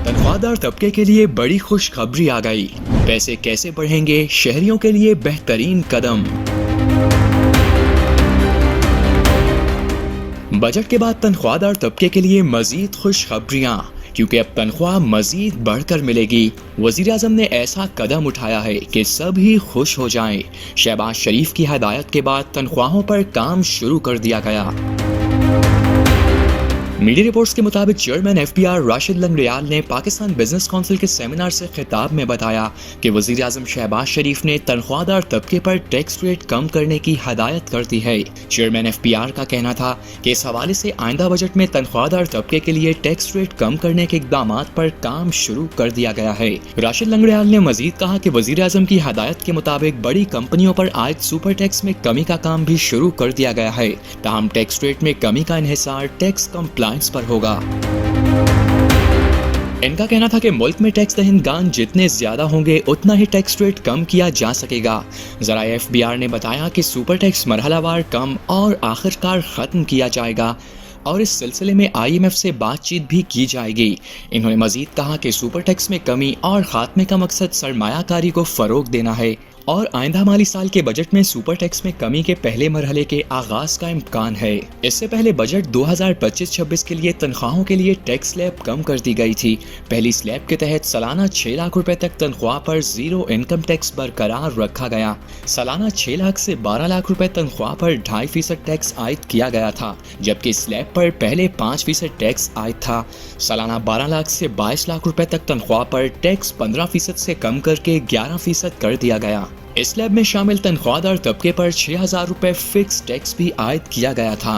तनख्वाहदार तबके के लिए बड़ी खुशखबरी आ गई। पैसे कैसे बढ़ेंगे, शहरियों के लिए बेहतरीन कदम। बजट के बाद तनख्वाहदार तबके के लिए मजीद खुशखबरियां, क्योंकि अब तनख्वाह मजीद बढ़कर मिलेगी। वजीर आजम ने ऐसा कदम उठाया है कि सभी खुश हो जाएं। शहबाज शरीफ की हदायत के बाद तनख्वाहों पर काम शुरू कर दिया गया। मीडिया रिपोर्ट्स के मुताबिक चेयरमैन एफबीआर राशिद लंगड़ियाल ने पाकिस्तान बिजनेस काउंसिल के सेमिनार से खिताब में बताया कि वजीर आजम शहबाज शरीफ ने तनख्वाहदार तबके पर टैक्स रेट कम करने की हदायत कर दी है। चेयरमैन एफबीआर का कहना था कि इस हवाले से आइंदा बजट में तनख्वाहदार तबके के लिए टैक्स रेट कम करने के इकदाम पर काम शुरू कर दिया गया है। राशिद लंगड़ियाल ने मजीद कहा कि वजीर आजम की हदायत के मुताबिक बड़ी कंपनियों पर आयद सुपर टैक्स में कमी का काम भी शुरू कर दिया गया है। ताहम टैक्स रेट में कमी का इन्हिसार टैक्स कंप्लायंस पर होगा। इनका कहना था कि मुल्क में टैक्स दहिंदगान जितने ज्यादा होंगे उतना ही टैक्स रेट कम किया जा सकेगा। ज़राए एफबीआर ने बताया कि सुपर टैक्स मरहलावार कम और आखिरकार खत्म किया जाएगा और इस सिलसिले में IMF से बातचीत भी की जाएगी। इन्होंने मजीद कहा कि सुपर टैक्स में कमी और खात्मे का मकसद सरमायाकारी को फरोग देना है और आइंदा माली साल के बजट में सुपर टैक्स में कमी के पहले मरहले के आगाज का इम्कान है। इससे पहले बजट 2025-26 के लिए तनख्वाहों के लिए टैक्स स्लैब कम कर दी गई थी। पहली स्लैब के तहत सालाना 6 लाख रुपए तक तनख्वाह पर जीरो इनकम टैक्स बरकरार रखा गया। सालाना 6 लाख से 12 लाख रुपए तनख्वाह पर 2.5% टैक्स आयद किया गया था, जबकि स्लैब पर पहले 5% टैक्स आयद था। सालाना 12 लाख से 22 लाख रुपए तक तनख्वाह पर टैक्स 15% से कम करके 11% कर दिया गया। इस स्लैब में शामिल तनख्वाहदार तबके पर 6,000 रुपए फिक्स टैक्स भी आयद किया गया था।